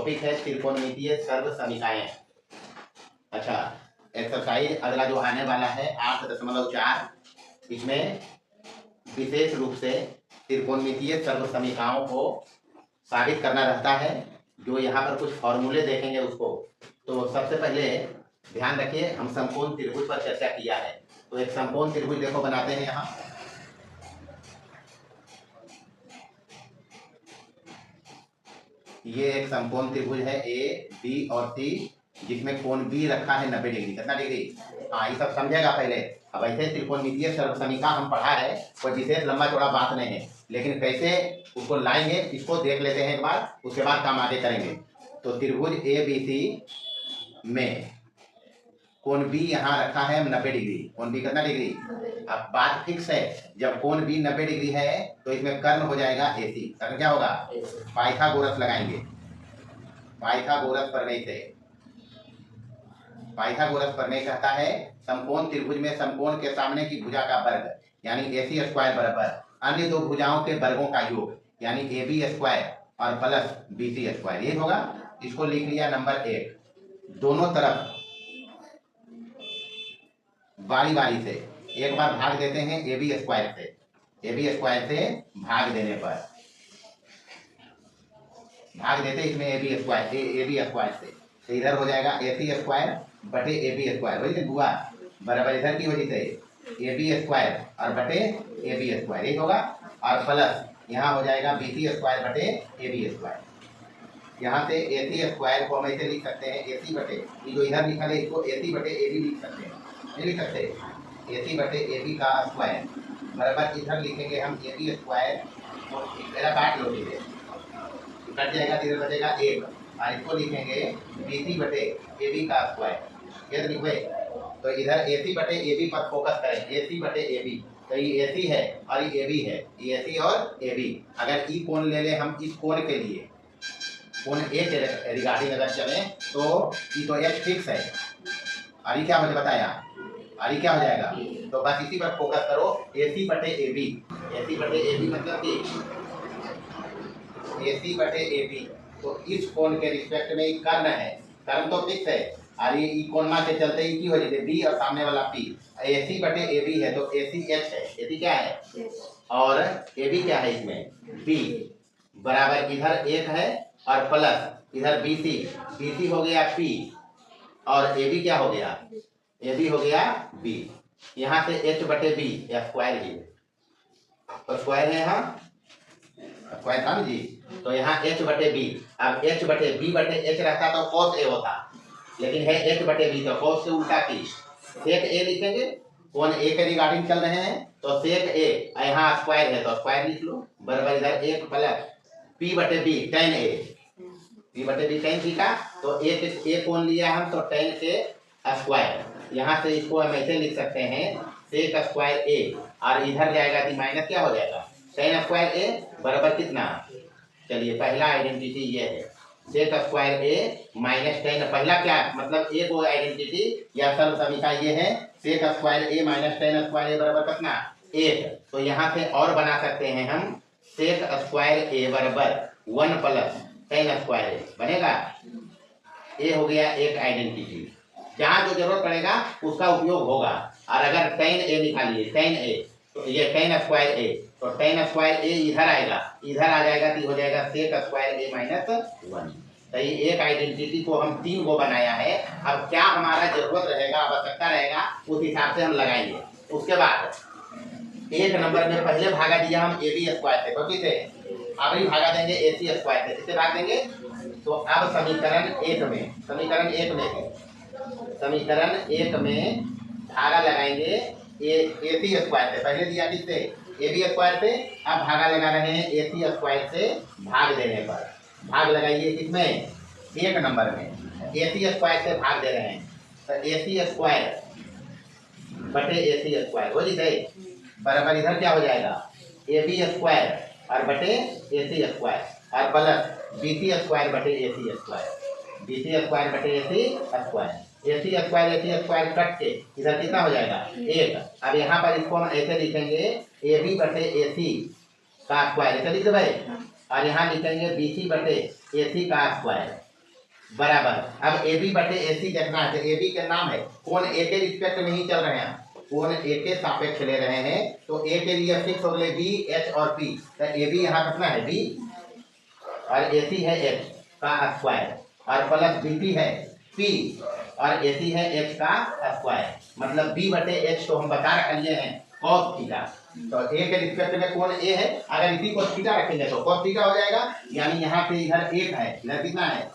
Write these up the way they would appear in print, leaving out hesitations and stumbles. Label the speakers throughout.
Speaker 1: Topic है त्रिकोणमितीय सर्वसमीकाएं। अच्छा, एक्सरसाइज अगला जो आने वाला है 8.4, इसमें विशेष रूप से त्रिकोणमितीय सर्वसमीकाओं को साबित करना रहता है। जो यहाँ पर कुछ फॉर्मूले देखेंगे उसको, तो सबसे पहले ध्यान रखिए, हम समकोण त्रिभुज पर चर्चा किया है। तो एक समकोण त्रिभुज देखो बनाते हैं यहाँ। ये एक समकोण त्रिभुज है ए बी और सी, जिसमें कोण बी रखा है 90 डिग्री। कितना डिग्री? हाँ, ये सब समझेगा पहले। अब ऐसे त्रिकोणमितीय सर्वसमीका हम पढ़ा है, कोई विशेष लंबा चौड़ा बात नहीं है, लेकिन कैसे उसको लाएंगे इसको देख लेते हैं एक बार, उसके बाद काम आगे करेंगे। तो त्रिभुज ए बी सी में कोण बी यहाँ रखा है 90 डिग्री। कोण बी कितना डिग्री? अब बात फिक्स है, जब कोण बी 90 डिग्री है तो इसमें कर्ण हो जाएगा AC। कर्ण क्या होगा? पाइथागोरस लगाएंगे। पाइथागोरस प्रमेय से, पाइथागोरस प्रमेय कहता है समकोण त्रिभुज में समकोण के सामने की भुजा का वर्ग यानी AC स्क्वायर बराबर अन्य दो भुजाओं के वर्गों का योग यानी AB स्क्वायर और प्लस BC स्क्वायर, ये होगा। इसको लिख लिया नंबर 1। दोनों तरफ बारी बारी से एक बार भाग देते हैं AB स्क्वायर से। AB स्क्वायर से भाग देने पर भाग देते इसमें AB स्क्वायर से, तो इधर हो जाएगा AC स्क्वायर बटे AB स्क्वायर, वही बुआ बराबर इधर की वजह से AB स्क्वायर और बटे AB स्क्वायर, ये होगा। और प्लस यहाँ हो जाएगा BC स्क्वायर बटे AB स्क्वायर। यहाँ से AC स्क्वायर को हम ऐसे लिख सकते हैं AC बटे, ये जो इधर लिखा है इसको AC बटे AB लिख सकते हैं। ये लिख सकते हैं AC बटे AB का स्क्वायर बराबर इधर लिखेंगे हम AB स्क्वायर, मेरा काट लो, कट जाएगा, इधर बचेगा 1 और इसको लिखेंगे BC बटे AB का स्क्वायर। ये लिखे तो इधर AC बटे AB पर फोकस करें, AC बटे AB, तो ये AC है और ये AB है, ये AC और AB। अगर ई कोण ले ले हम इस कोण के लिए, कोण A के रिगार्डिंग अगर चले तो ये तो H फिक्स है और ये क्या मुझे बताया, और ये क्या हो जाएगा, तो बस इसी पर फोकस करो। AC बटे AB, AC बटे AB मतलब कि AC बटे AB, तो इस कोण के रिस्पेक्ट में कर्ण है, कर्ण तो फिक्स है और ये कोण के चलते ही की हो जाती है B और सामने वाला P। AC बटे AB है तो AC H है, AC क्या है और AB क्या है, इसमें B बराबर इधर 1 है और प्लस इधर BC हो गया P और AB क्या हो गया, AB हो गया B। यहाँ से H बटे B या स्क्वायर ही, तो स्क्वायर है यहाँ, स्क्वायर था जी, तो यहाँ H बटे B। अब H बटे B बटे H रहता तो cos A होता, लेकिन है H बटे B तो cos से उल्टा की sec A लिखेंगे। कौन A के रिगार्डिंग चल रहे हैं तो sec A, यहाँ स्क्वायर है तो स्क्वायर लिख लो बराबर इधर 1 प्लस P बटे B tan A, P बटे B tan थीटा, तो A कौन लिया हम तो tan के स्क्वायर। यहाँ से इसको हम ऐसे लिख सकते हैं sec स्क्वायर A और इधर जाएगा तो माइनस क्या हो जाएगा tan स्क्वायर A बराबर कितना। चलिए पहला आइडेंटिटी ये है sec square A minus tan, पहला क्या मतलब एक वो आइडेंटिटी या सर्वसमीका ये है sec square A minus tan square A बराबर कितना 1। तो यहाँ से और बना सकते हैं हम sec स्क्वायर A बराबर 1 प्लस tan स्क्वायर A बनेगा। ये हो गया एक आइडेंटिटी, जहाँ जो जरूरत पड़ेगा उसका उपयोग होगा। और अगर tan A निकालिए, tan A तो ये tan स्क्वायर A, तो tan स्क्वायर A इधर आएगा, इधर आ जाएगा तो हो जाएगा sec स्क्वायर A माइनस 1। तो ये एक आइडेंटिटी को हम 3 को बनाया है। अब क्या हमारा जरूरत रहेगा, आवश्यकता रहेगा, उस हिसाब से हम लगाएंगे। उसके बाद 1 नंबर में पहले भागा दिया हम AB स्क्वायर से, क्योंकि से अब ही भागा देंगे AC स्क्वायर से, किससे भाग देंगे। तो अब समीकरण 1 में भागा लगाएंगे AC स्क्वायर से, पहले दिया किससे AB स्क्वायर से, अब भागा लगा रहे हैं AC स्क्वायर से भाग देने पर। भाग लगाइए किसमें 1 नंबर में AC स्क्वायर से भाग दे रहे हैं, तो AC स्क्वायर बटे AC स्क्वायर हो जाए बराबर इधर क्या हो जाएगा AB स्क्वायर और बटे AC स्क्वायर और प्लस BC स्क्वायर बटे AC स्क्वायर, BC स्क्वायर बटे AC square. AC square cut के इधर कितना हो जाएगा 1। अब यहाँ पर इसको हम ऐसे लिखेंगे AB बटे AC का स्क्वायर, ऐसे लिख दे भाई, और यहाँ लिखेंगे BC बटे AC का स्क्वायर। बराबर। अब ए बी बटे ए सी देखना है, तो ए बी के नाम है, कोण ए के रिस्पेक्ट में ही चल रहे हैं, कोण ए के सापेक्ष ले रहे हैं, तो ए के लिए फिक्स हो गए बी एच और पी, तो ए बी यहाँ कितना है बी और ए सी है एच का स्क्वायर और प्लस बी पी है पी और ए सी है एच का स्क्वायर, मतलब बी बटे एच तो हम बता रखे हैं कॉस थीटा, तो ए के रिस्पेक्ट में कोण ए है, अगर इसी को थीटा रखेंगे तो कॉस थीटा हो जाएगा, यानी यहाँ पे इधर एक है, इधर कितना है,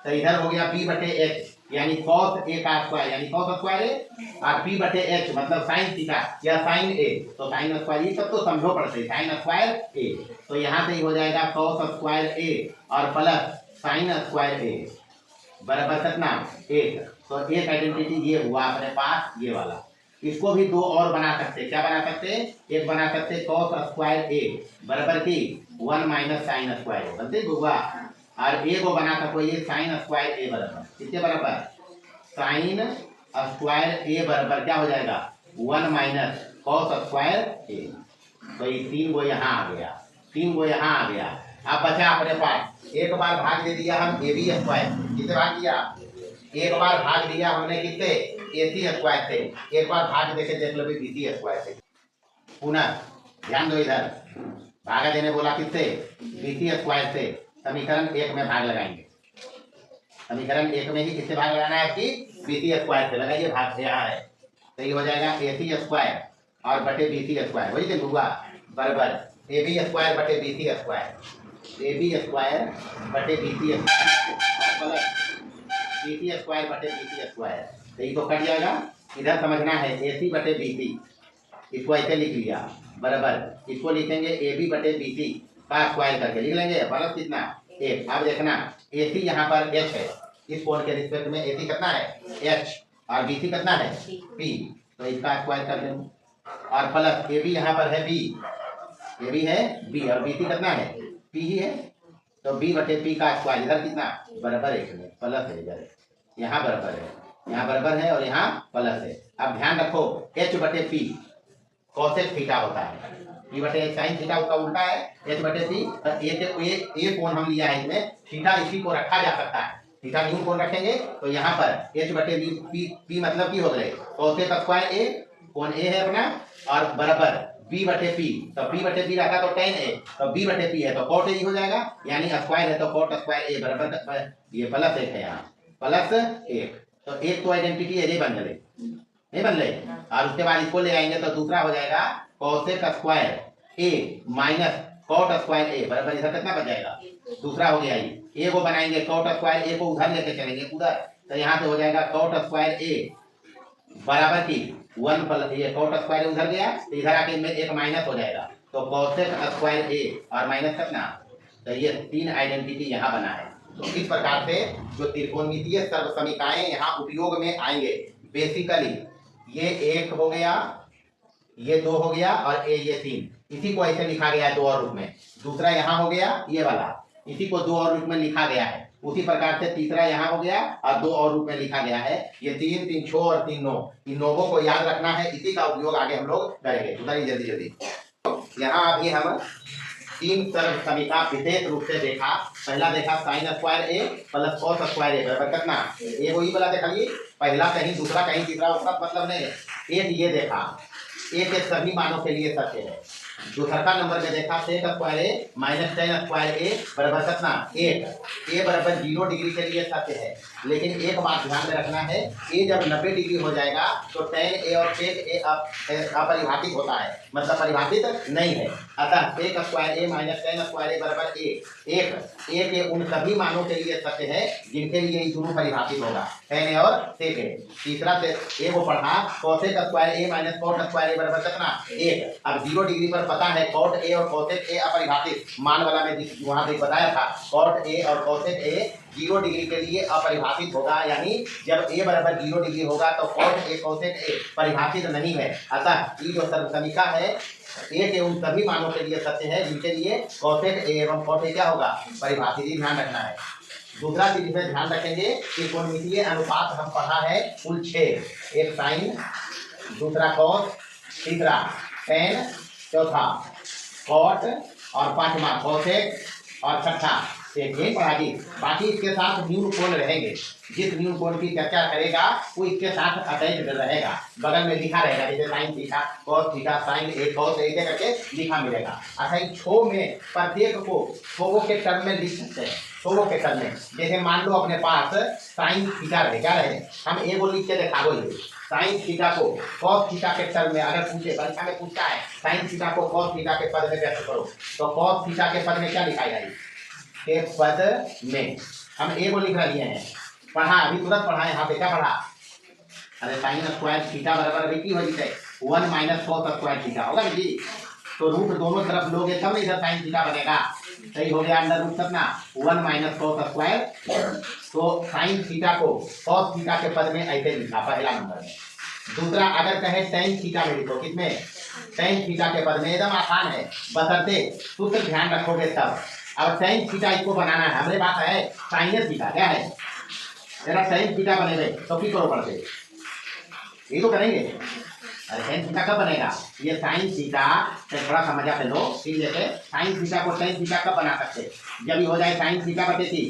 Speaker 1: तो इधर हो गया बी बटे एच यानी कॉस ए का स्क्वायर यानी कॉस स्क्वायर ए, और पी बटे एच मतलब साइन थीटा या साइन ए, तो साइन स्क्वायर ये सब तो समझो पड़ते हैं, साइन स्क्वायर ए, तो यहाँ से ही हो जाएगा कॉस स्क्वायर ए और प्लस साइन स्क्वायर ए बराबर कितना एक, तो एक आइडेंटिटी ये हुआ अपने पास ये वाला। इसको भी दो और बना सकते, क्या बना सकते, एक बना सकते कॉस स्क्वायर ए बराबर की 1 माइनस साइन स्क्वायर बनते हुआ, और ए को बना सको ये साइन स्क्वायर ए बराबर किसके बराबर, साइन स्क्वायर ए बराबर क्या हो जाएगा 1 माइनस कॉस स्क्वायर ए, तो ये 3 को यहाँ आ गया, 3 को यहाँ आ गया। अब बचा अपने पास एक बार भाग दे दिया हम ए बी स्क्वायर, किससे भाग दिया, एक बार भाग दिया हमने किससे ए सी स्क्वायर से, एक बार भाग देके देख लो बी सी स्क्वायर से, पुनः ध्यान दो इधर भागा देने बोला किससे बी सी स्क्वायर से, समीकरण 1 में भाग लगाएंगे, समीकरण 1 में ही किससे भाग लगाना है आपकी बी सी स्क्वायर से, लगाइए भाग यहाँ है, तो ये हो जाएगा ए सी स्क्वायर और बटे बी सी स्क्वायर, वही दिन हुआ बराबर ए बी स्क्वायर बटे B C square, A B square बटे B C square B C square बटे बी सी स्क्वायर, तो ये तो कट जाएगा, इधर समझना है ए सी बटे बी सी, इसको ऐसे लिख लिया बराबर, इसको लिखेंगे ए बी बटे बी सी का स्क्वायर करके लिख लेंगे, बराबर कितना एक। अब देखना ए सी यहाँ पर एच है, इस कोण के रिस्पेक्ट में ए सी कितना है एच और बी सी कितना है पी, तो इसका स्क्वायर कर देंगे, और प्लस ए बी यहाँ पर है बी, ए बी है बी और बी सी कितना है पी ही है, तो बी बटे पी का स्क्वायर इधर कितना बराबर एक में प्लस है, इधर यहाँ बराबर है, यहाँ बराबर है और यहाँ प्लस है। अब ध्यान रखो एच बटे पी कोसेक थीटा होता है, पी बटे साइन थीटा उसका उल्टा है एच बटे पी, ए कोण हम लिया है इसमें, थीटा इसी को रखा जा सकता है, थीटा न्यू कोण रखेंगे तो यहाँ पर एच बटे बी पी मतलब की हो गए कोसेक स्क्वायर ए, कोण ए है अपना और बराबर बी बटे पी, तो पी बटे पी रखा तो टेन ए, तो बी बटे पी है तो कॉट ए हो जाएगा, यानी स्क्वायर है तो कॉट स्क्वायर ए बराबर ये प्लस एक है, यहाँ प्लस एक, तो एक तो आइडेंटिटी ये बन गए नहीं बन रहे, और उसके बाद इसको ले आएंगे तो दूसरा हो जाएगा कोसेक स्क्वायर ए माइनस कॉट स्क्वायर ए बराबर इधर कितना बच जाएगा, दूसरा हो गया ये, ए को बनाएंगे कॉट स्क्वायर ए को उधर लेके चलेंगे उधर, तो यहाँ से हो जाएगा कॉट स्क्वायर ए बराबर की 1 प्लस ये कॉट स्क्वायर उधर गया तो इधर आके में एक माइनस हो जाएगा, तो कोसेक स्क्वायर ए और माइनस कितना, तो ये 3 आइडेंटिटी यहाँ बना है। तो इस प्रकार से जो त्रिकोणमितीय सर्वसमीकाएं यहाँ उपयोग में आएंगे, बेसिकली ये 1 हो गया, ये 2 हो गया और ये 3, इसी को ऐसे लिखा गया है 2 और रूप में, दूसरा यहाँ हो गया ये वाला, इसी को 2 और रूप में लिखा गया है, उसी प्रकार से तीसरा यहाँ हो गया और 2 और रूप में लिखा गया है, ये 3 3 6 और 3 9, इन नोवों को याद रखना है, इसी का उपयोग आगे हम लोग करेंगे। उधर जल्दी जल्दी यहाँ अभी हम 3 सर्वसमीका विशेष रूप से देखा, पहला देखा साइन स्क्वायर ए प्लस कॉस स्क्वायर ए बराबर कितना, ए वही वाला देखा लिए पहला कहीं दूसरा कहीं तीसरा उसका मतलब नहीं है, एक ये देखा एक के सभी मानों के लिए सत्य है, दूसरा नंबर में देखा सेक स्क्वायर ए माइनस टेन स्क्वायर ए बराबर कितना 1, ए बराबर 0 डिग्री के लिए सत्य है, लेकिन एक बात ध्यान में रखना है, ए जब 90 डिग्री हो जाएगा तो टेन ए और सेक ए अपरिभाषित होता है, मतलब परिभाषित नहीं है, अतः सेक स्क्वायर ए माइनस टेन स्क्वायर ए बराबर एक ए के उन सभी मानों के लिए सत्य है जिनके लिए ये दोनों परिभाषित होगा, टेन ए और सेक ए। तीसरा से ए को पढ़ा कोसेक स्क्वायर ए माइनस कॉट स्क्वायर ए बराबर कितना 1, अब 0 डिग्री पर पता है कॉट ए और कोसेक ए अपरिभाषित, मान वाला में वहां पे बताया था कॉट ए और कोसेक ए 0 डिग्री के लिए अपरिभाषित होगा, यानी जब ए बराबर 0 डिग्री होगा तो कॉट ए कोसेक ए परिभाषित नहीं है, अतः ये जो सर्वसमीका है ए के उन सभी मानों के लिए सत्य है जिनके लिए कोसेक ए एवं कॉट ए क्या होगा परिभाषित, ही ध्यान रखना है। दूसरा चीज में ध्यान रखेंगे कि त्रिकोणमितीय अनुपात हम पढ़ा है कुल 6, एक साइन, दूसरा कॉस, तीसरा टेन, चौथा कॉट और पांचवा कोसेक और छठा एक यही पढ़ा जी। बाकी इसके साथ न्यून कोण रहेंगे, जिस न्यून कोण की चर्चा करेगा वो इसके साथ अटैच रहेगा, बगल में लिखा रहेगा, जैसे sine theta cos theta sine A cos A करके लिखा मिलेगा। अच्छा इन छो में प्रत्येक को छोवो के टर्म में लिख सकते हैं, छोवो के टर्म में। जैसे मान लो अपने पास साइन थीटा रहे, क्या रहे, हम ए को लिख के दिखाओ, ये साइन थीटा को कॉस थीटा के टर्म में अगर पूछे, परीक्षा में पूछता है साइन थीटा को कॉस थीटा के पद में व्यक्त करो, तो कॉस थीटा के पद में क्या लिखा जाएगा, के पद में हम ए को लिख रहे हैं। पढ़ा अभी तुरंत पढ़ा, यहाँ पे क्या पढ़ा, अरे साइन स्क्वायर थीटा बराबर अभी की हो जाए 1 माइनस कॉस स्क्वायर थीटा होगा ना जी। तो रूट दोनों तरफ लोगे तब ना इधर साइन थीटा बनेगा, सही हो गया, अंडर रूट कितना 1 माइनस कॉस स्क्वायर। तो साइन थीटा को कॉस थीटा के पद में ऐसे लिखा पहला नंबर में। दूसरा अगर कहे टेन थीटा में लिखो, किसमें, टेन थीटा के पद में, एकदम आसान है, बशर्ते सूत्र ध्यान रखोगे तब। अब टेन थीटा इसको बनाना है, हमारे पास है साइन थीटा, क्या है, तेरा टेन थीटा बनेगा तो की करो पड़ते, ये तो करेंगे। अरे टेन थीटा कब बनेगा, ये साइन थीटा थोड़ा समझ आते लो, ठीक जैसे साइन थीटा को टेन थीटा कब बना सकते, जब ये हो जाए साइन थीटा बटे थी,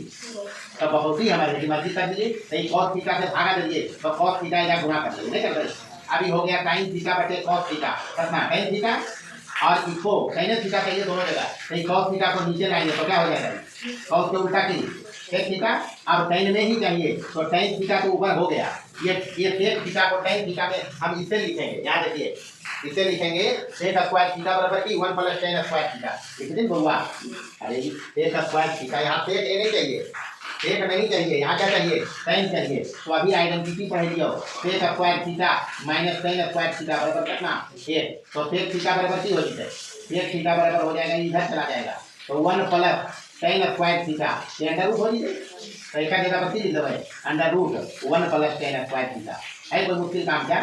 Speaker 1: तो बहुत ही हमारे मर्जी कर दीजिए, सही कॉस थीटा से भागा दीजिए तो कॉस थीटा इधर गुणा कर दीजिए, नहीं कर रहे। अभी हो गया साइन थीटा बटे कॉस थीटा, कितना टेन थीटा, और इसको साइन थीटा चाहिए दोनों जगह, सही कॉस थीटा को नीचे लाएंगे तो क्या हो जाएगा, कॉस के उल्टा की टेन थीटा, अब टेन में ही चाहिए तो टेन थीटा तो ऊपर हो गया, ये टेन थीटा को टेन थीटा में हम इसे लिखेंगे, यहाँ देखिए इसे लिखेंगे सेक स्क्वायर थीटा बराबर की 1 प्लस टेन स्क्वायर थीटा, लिख दिन बोलवा। अरे सेक स्क्वायर थीटा, यहाँ सेक ए नहीं चाहिए, सेक नहीं चाहिए, यहाँ क्या चाहिए, टेन चाहिए। तो अभी आइडेंटिटी पढ़ लियो, sec square theta minus tan square theta बराबर कितना 1, तो सेक थीटा बराबर की हो जाए, सेक थीटा बराबर हो जाएगा, इधर चला जाएगा, तो 1 प्लस टेन स्क्वायर थीटा, ये अंडर रूट हो जाए, तो एक जगह पर लिख दो under root 1 plus tan square theta. है कोई मुश्किल काम क्या,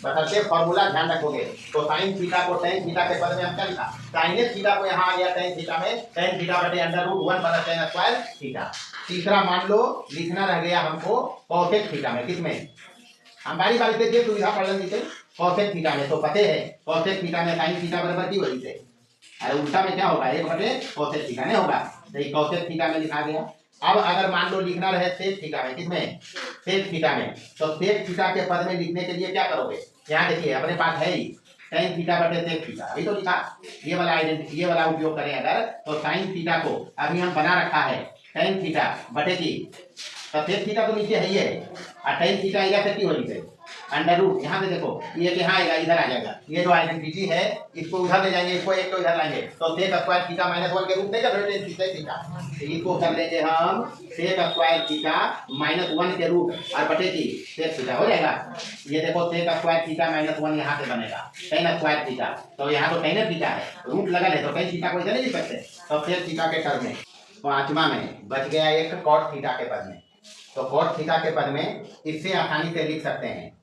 Speaker 1: बशर्ते फॉर्मूला ध्यान रखोगे। तो साइन थीटा को टेन थीटा के पद में हम क्या लिखा, साइन थीटा को यहाँ आ गया टेन थीटा में, टेन थीटा बटे under root 1 plus tan square theta. तीसरा मान लो लिखना रह गया हमको कॉसेक थीटा में, किसमें, हम बारी बारी से ये सुविधा पढ़ लेंगे कॉसेक थीटा में, तो पते है कॉसेक थीटा में साइन थीटा बराबर की वजह से, अरे उल्टा में क्या होगा, एक बटे कॉसेक थीटा नहीं होगा, तो ये कॉसेक थीटा में लिखा गया। अब अगर मान लो लिखना रहे सेक थीटा में, किसमें, सेक थीटा में, तो सेक थीटा के पद में लिखने के लिए क्या करोगे, यहाँ देखिए अपने पास है ही टेन थीटा बटे सेक थीटा, अभी तो लिखा, ये वाला आइडेंटिटी, ये वाला उपयोग करें अगर, तो साइन थीटा को अभी हम बना रखा है टेन थीटा बटे की, तो सेक थीटा तो नीचे है ही है, और टेन थीटा इधर से की हो जाए अंडर रूट, यहाँ से देखो ये यहाँ आएगा, इधर आ जाएगा, ये जो आइडेंटिटी है इसको उधर ले जाएंगे, इसको एक तो इधर लाएंगे, तो सेक स्क्वायर थीटा माइनस 1 के रूप में क्या सेक थीटा, इसको कर लेंगे हम सेक स्क्वायर थीटा माइनस 1 के रूट और बटे की सेक थीटा हो जाएगा। ये देखो सेक स्क्वायर थीटा माइनस 1 यहाँ से बनेगा टेन स्क्वायर थीटा, तो यहाँ तो टेन थीटा है, रूट लगा है तो टेन थीटा को इधर नहीं लिख सकते, तो सेक थीटा के टर्म में। पांचवा में बच गया एक कॉट थीटा के पद में, तो कॉट थीटा के पद में इससे आसानी से लिख सकते हैं,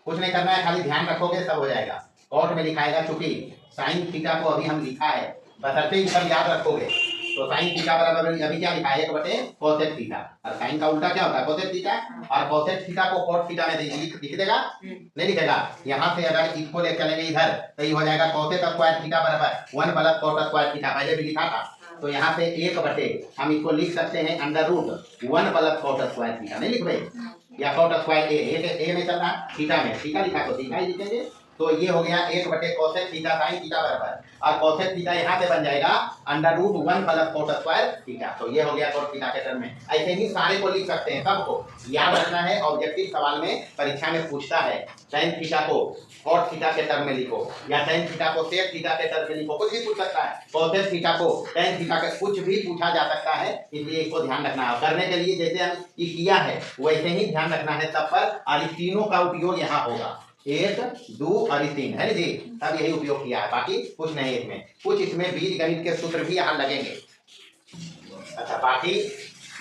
Speaker 1: कुछ नहीं करना है, खाली ध्यान रखोगे सब हो जाएगा। कॉट में लिखाएगा, चूंकि साइन थीटा को अभी हम लिखा है, बशर्ते ही सब याद रखोगे, तो साइन थीटा बराबर अभी क्या लिखा है 1 बटे कोसेक थीटा, और साइन का उल्टा क्या होता है कोसेक थीटा, और कोसेक थीटा को कॉट थीटा में लिख देगा, नहीं लिखेगा, यहाँ से अगर इसको ले चलेंगे इधर तो ये हो जाएगा कोसेक स्क्वायर थीटा बराबर 1 प्लस कॉट स्क्वायर थीटा, पहले भी लिखा था, तो यहाँ पे 1 बटे हम इसको लिख सकते हैं under root 1 plus cot square theta, नहीं लिख रहे, या कॉट स्क्वायर ए में चल रहा है, थीटा में थीटा लिखा तो थीटा ही लिखेंगे, तो ये हो गया 1 बटे कोसेक थीटा साइन थीटा बराबर, और कोसेक थीटा यहाँ से बन जाएगा under root 1 plus cot square theta, तो ये हो गया कॉट थीटा के टर्म में। ऐसे ही सारे को लिख सकते हैं, सबको याद रखना है, ऑब्जेक्टिव सवाल में परीक्षा में पूछता है साइन थीटा को कॉट थीटा के टर्म में लिखो, या साइन थीटा को सेक थीटा के टर्म में लिखो, कुछ भी पूछ सकता है, कोसेक थीटा को टेन थीटा के, कुछ भी पूछा जा सकता है, इसलिए इसको ध्यान रखना है। करने के लिए जैसे हम ये किया है वैसे ही ध्यान रखना है सब पर, और इन तीनों का उपयोग यहाँ होगा, 1 2 और 3 है ना जी, तब यही उपयोग किया है, बाकी कुछ नहीं इसमें, कुछ इसमें बीज गणित के सूत्र भी यहाँ लगेंगे। अच्छा बाकी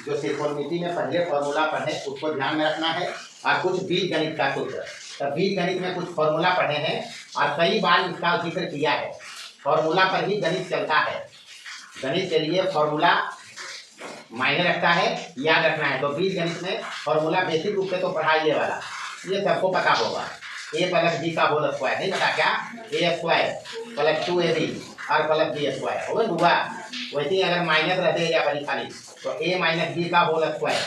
Speaker 1: जो त्रिकोणमिति में पहले फॉर्मूला पढ़े उसको ध्यान में रखना है, और कुछ बीज गणित का सूत्र, तो बीज गणित में कुछ फॉर्मूला पढ़े हैं और कई बार इसका जिक्र किया है, फॉर्मूला पर ही गणित चलता है, गणित के लिए फॉर्मूला मायने रखता है, याद रखना है। तो बीज गणित में फॉर्मूला बेसिक रूप से तो पढ़ाइए वाला, ये सबको पता होगा, ए प्लस बी का होल स्क्वायर, नहीं पता क्या, ए स्क्वायर प्लस 2ab और प्लस बी स्क्वायर, हुआ वैसे ही अगर माइनस रहते या बड़ी खाली तो a माइनस बी का होल स्क्वायर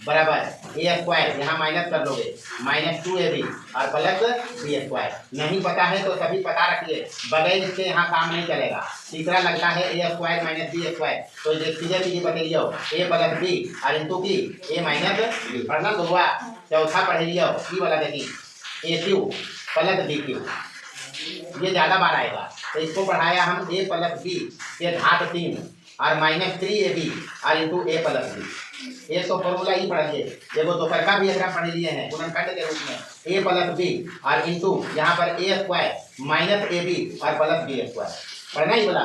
Speaker 1: बराबर ए स्क्वायर, यहाँ माइनस कर लोगे -2ab और प्लस बी स्क्वायर। नहीं पता है तो सभी पता रखिए, बगैर इसके यहाँ काम नहीं चलेगा। तीसरा लगता है ए स्क्वायर माइनस बी स्क्वायर, तो ये सीधे सीधी बतेलियो ए प्लस बी और इंटू की ए माइनस बी। पढ़ना तो हुआ। चौथा पढ़ लियो ई वाला देखिए ए क्यू प्लस बी क्यू, ये ज़्यादा बार आएगा तो इसको पढ़ाया हम ए प्लस बी के घात 3 और -3ab और इंटू ए प्लस बी। ये तो फॉर्मूला ही पढ़ लिए, देखो दोपहर का भी अगर पढ़ लिए हैं गुणनखंड के रूप में ए प्लस बी और इंटू यहाँ पर ए स्क्वायर माइनस ए बी और प्लस बी स्क्वायर पढ़ना ही बोला।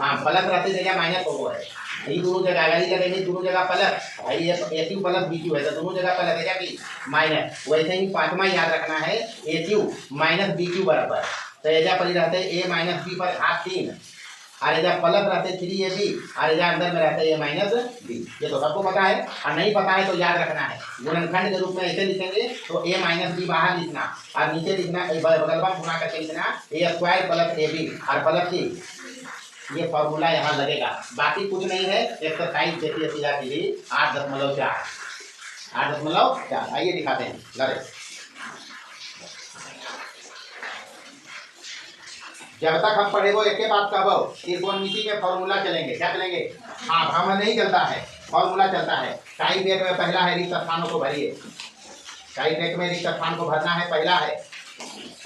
Speaker 1: हाँ प्लस रहते जगह माइनस हो है, ये दोनों जगह अगर ही करेंगे दोनों जगह प्लस, भाई ये ए क्यू प्लस बी क्यू है तो दोनों जगह प्लस है क्या कि माइनस। वैसे ही पांचवा याद रखना है ए क्यू माइनस बी क्यू बराबर, तो एजा पर रहते ए माइनस बी पर घात 3 और एजा प्लस रहते 3ab और एजा अंदर में रहते ए माइनस बी। ये तो सबको पता है, और नहीं पता है तो याद रखना है गुणनखंड के रूप में ऐसे लिखेंगे तो ए माइनस बी बाहर लिखना और नीचे लिखना बगल में गुणा करके लिखना ए स्क्वायर प्लस ए बी और प्लस सी। ये फॉर्मूला यहाँ लगेगा, बाकी कुछ नहीं है। एक्सरसाइज देखिए सीधा सीधी 8.4 8.4। आइए दिखाते हैं लड़े। जब तक हम पढ़े वो एक बात कहबो त्रिकोणमिति के फॉर्मूला चलेंगे। क्या चलेंगे? हाँ भ्रमण नहीं चलता है, फॉर्मूला चलता है। टाइप एक में पहला है रिक्त स्थानों को भरिए। टाइप एक में रिक्त स्थान को भरना है, पहला है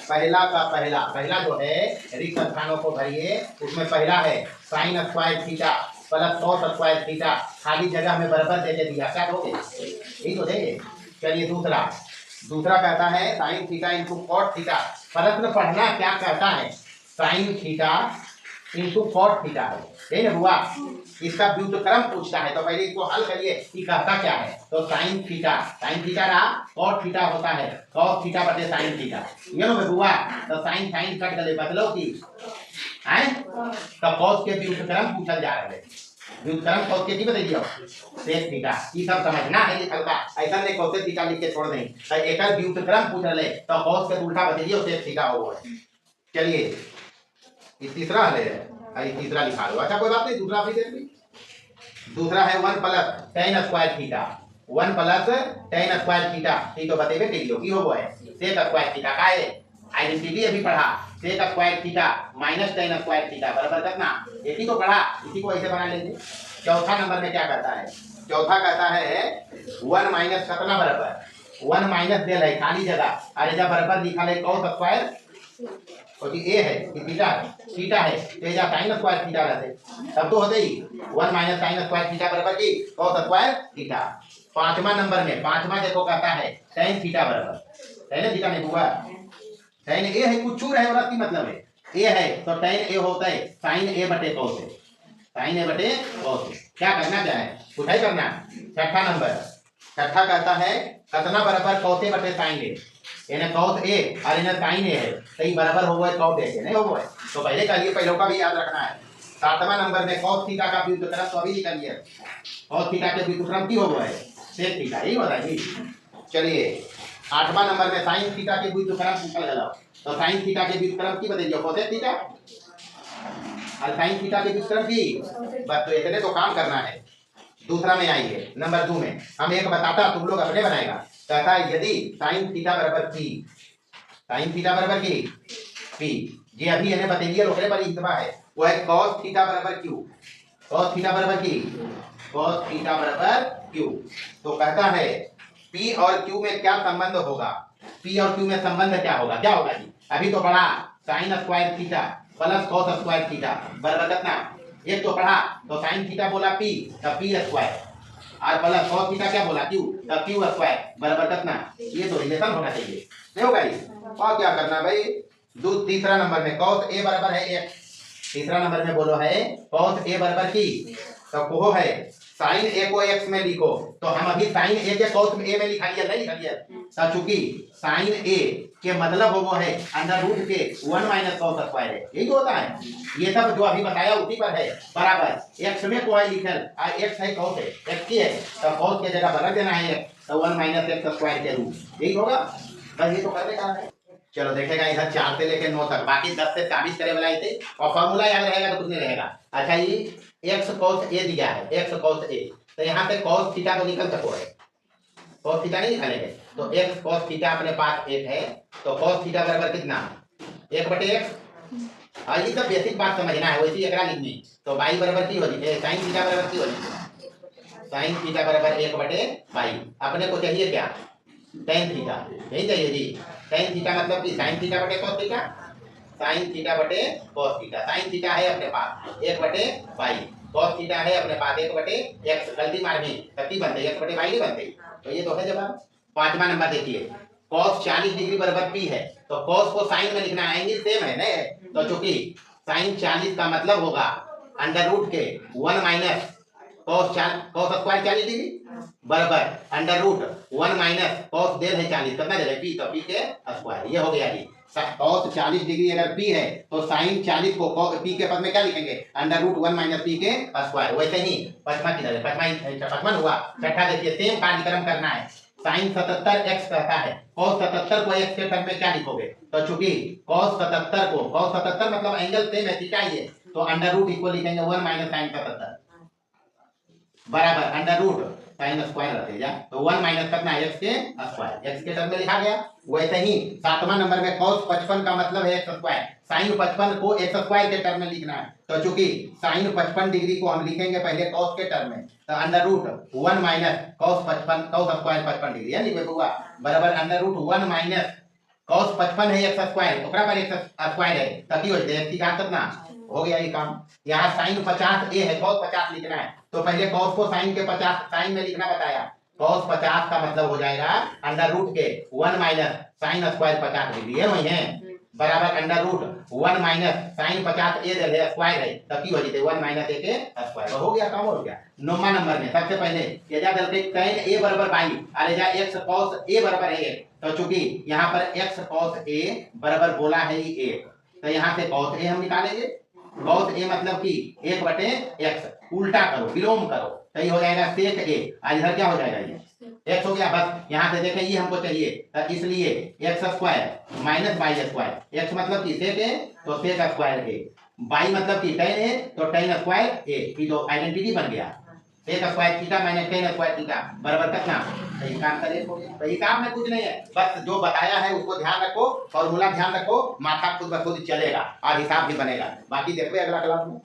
Speaker 1: पहला जो है रिक्त स्थानों को भरिए। उसमें पहला है sine square theta plus cos square theta, खाली जगह में बराबर देके दिया। क्या दोगे? यही तो देंगे। चलिए दूसरा कहता है sine theta into cot theta. प्रश्न पढ़ना क्या कहता है, sine theta into cot theta है ना हुआ। इसका व्युत्क्रम पूछता है तो पहले इसको हल करिए कि कहता क्या है। तो साइन थीटा रहा, कॉट थीटा होता है कॉस थीटा बटे साइन थीटा। ये लो हुआ तो साइन कट गले बदलो की है तो कॉस के व्युत्क्रम पूछल जा रहे हैं। व्युत्क्रम कॉस के की बताइए सेक थीटा, ये सब समझना है। ये हल्का ऐसा नहीं कॉस थीटा लिख के छोड़ दें, तो एक व्युत्क्रम पूछ रहे तो कॉस के उल्टा बताइए सेक थीटा हो। चलिए तीसरा है, तीसरा लिखा दो। अच्छा कोई बात नहीं, दूसरा भी देख ली। दूसरा है 1 plus tan square theta. 1 plus tan square theta ठीक तो बतेबे टेलियो की हो है सेक स्क्वायर थीटा का है। आइडेंटिटी अभी पढ़ा sec square theta minus tan square theta बराबर करना, इसी को पढ़ा, इसी को ऐसे बना लेंगे। चौथा नंबर में क्या करता है? चौथा कहता है 1 माइनस कितना बराबर 1 माइनस दे है खाली जगह और जब बराबर लिखा है कॉस स्क्वायर क्योंकि ए है थीटा है तो एजा साइन स्क्वायर थीटा रहते तब तो होते ही 1 माइनस साइन स्क्वायर थीटा बराबर की कॉस स्क्वायर थीटा। पांचवा नंबर में पांचवा देखो कहता है tan थीटा बराबर tan थीटा नहीं हुआ tan ए है कुछ रहे और की मतलब है ए है तो tan ए होता है sin ए बटे cos ए, sin ए बटे cos ए। क्या करना क्या है कुछ करना। छठा कहता है कितना बराबर cos ए बटे sin ए, इन्हें cos ए और इन्हें sin ए है तो ये बराबर हो गए cos ए नहीं हो गए तो पहले का लिए पहले का भी याद रखना है। सातवां नंबर में cos थीटा का व्युत्क्रम तो अभी निकल गया, cos थीटा के व्युत्क्रम की हो गए sec थीटा, यही होता है। चलिए आठवां नंबर में sin थीटा के व्युत्क्रम पूछल गया तो sin थीटा के व्युत्क्रम की बताइए cos थीटा और sin थीटा के व्युत्क्रम की बस। तो इतने तो काम करना है। दूसरा में आइए नंबर 2 में हम एक बताता तुम लोग अपने बनाएगा। कहता है यदि sin थीटा बराबर की p ये अभी इन्हें बताइए लोग पर इतना है वो है cos थीटा बराबर q, cos थीटा बराबर q। तो कहता है p और q में क्या संबंध होगा, p और q में संबंध क्या होगा जी अभी तो पढ़ा sin square theta plus cos square theta बराबर कितना एक तो पढ़ा तो sin थीटा बोला p तो p स्क्वायर और प्लस cos थीटा क्या बोला q तो q स्क्वायर बराबर कितना। ये तो रिलेशन होना चाहिए नहीं होगा ये। और क्या करना भाई तीसरा नंबर में cos a बराबर है x, तीसरा नंबर में बोलो है cos a बराबर की तो को है sin a को x में लिखो तो हम अभी sin a के cos a में लिखा लिया नहीं लिखा लिया तो चूंकि sin a के मतलब वो है अंडर रूट के 1 माइनस cos स्क्वायर है, यही तो होता है। ये सब जो अभी बताया उसी पर है बराबर x में को है लिखल और x है cos है x की है तो cos के जगह बदल देना है x तो 1 माइनस x स्क्वायर के रूट, यही होगा बस। ये तो करने का है। चलो देखेगा इधर 4 से लेके 9 तक, बाकी 10 से 24 करे वाला थे और फॉर्मूला याद रहेगा तो कुछ नहीं रहेगा। अच्छा ये एक्स cos a दिया है, एक्स cos a, तो यहाँ से cos थीटा तो निकल सको है, cos थीटा नहीं निकालेंगे तो एक्स cos थीटा अपने पास एक है, तो cos थीटा बराबर कितना 1/x। हाँ ये सब बेसिक बात समझना है, वैसे एकरा लिखनी तो y बराबर की हो जाए sin थीटा बराबर की हो जाए, sin थीटा बराबर 1/y। अपने को चाहिए क्या tan थीटा, यही चाहिए जी। tan थीटा मतलब कि sin थीटा बटे cos थीटा, sin थीटा बटे cos थीटा। sin थीटा है अपने पास 1/y, cos थीटा है अपने पास 1/x। गलती मारनी तभी बनते 1/y नहीं बनते, तो ये तो है जवाब। 5वां नंबर देखिए, cos 40 डिग्री बराबर p है, तो cos को sin में लिखना है, एंगल सेम है ना, तो चूंकि sin 40 का मतलब होगा अंडर रूट के 1 माइनस cos स्क्वायर 40 डिग्री बराबर अंडर रूट 1 माइनस cos दे है 40, कितना दे रहे p, तो p के स्क्वायर। ये हो गया जी। cos 40 डिग्री अगर p है तो sin 40 को p के पद में क्या लिखेंगे अंडर रूट 1 माइनस p के स्क्वायर। वैसे ही पचमा किधर है, पचमा हुआ। छठा देखिए, सेम कार्यक्रम करना है। sin 77x कहता है, cos 77 को x के टर्म में क्या लिखोगे, तो चूंकि cos 77 मतलब एंगल सेम है थीटा ही है, तो अंडर रूट इक्वल लिखेंगे 1 माइनस sin 77 बराबर अंडर रूट साइन स्क्वायर रखे जा, तो 1 माइनस करना है x के स्क्वायर, x के टर्म में लिखा गया। वैसे ही 7वां नंबर में cos 55 का मतलब है x स्क्वायर, sin 55 को x स्क्वायर के टर्म में लिखना है, तो चूंकि sin 55 डिग्री को हम लिखेंगे पहले cos के टर्म में, तो under root 1 minus cos 55 cos square 55 degree यानी होगा बराबर अंडर रूट 1 माइनस cos 55 है x स्क्वायर, ओकरा पर x स्क्वायर है ताकि हो जाए x का कितना हो गया ये काम। यहाँ sin 50 a है, cos 50 लिखना है, तो पहले cos को sin के 50 sin में लिखना बताया, cos 50 का मतलब हो जाएगा अंडर रूट के 1 माइनस sin स्क्वायर 50 डिग्री है वही है बराबर under root 1 minus sin 50 a दे है स्क्वायर है, तब की हो जाते 1 माइनस a के स्क्वायर। हो गया काम, हो गया। 9वां नंबर में सबसे पहले ये जा करके tan a बराबर y, अरे जा x cos a बराबर है, तो चूंकि यहाँ पर x cos a बराबर बोला है ये 1, तो यहाँ से cos a हम निकालेंगे, cos a मतलब कि 1/x, उल्टा करो विलोम करो, सही हो जाएगा sec a, आज इधर क्या हो जाएगा ये x हो गया। बस यहाँ से देखें ये हमको चाहिए, तो इसलिए x square minus y square, x मतलब कि sec a तो sec स्क्वायर a, y मतलब कि tan a तो tan स्क्वायर a, ये तो आइडेंटिटी बन गया। sec square theta minus tan square theta बराबर कितना, तो इसका आंसर ये हो गया। तो हिसाब में कुछ नहीं है, बस जो बताया है उसको ध्यान रखो, फॉर्मूला ध्यान रखो, माथा खुद ब खुद चलेगा और हिसाब भी बनेगा। बाकी देखो अगला क्लास में।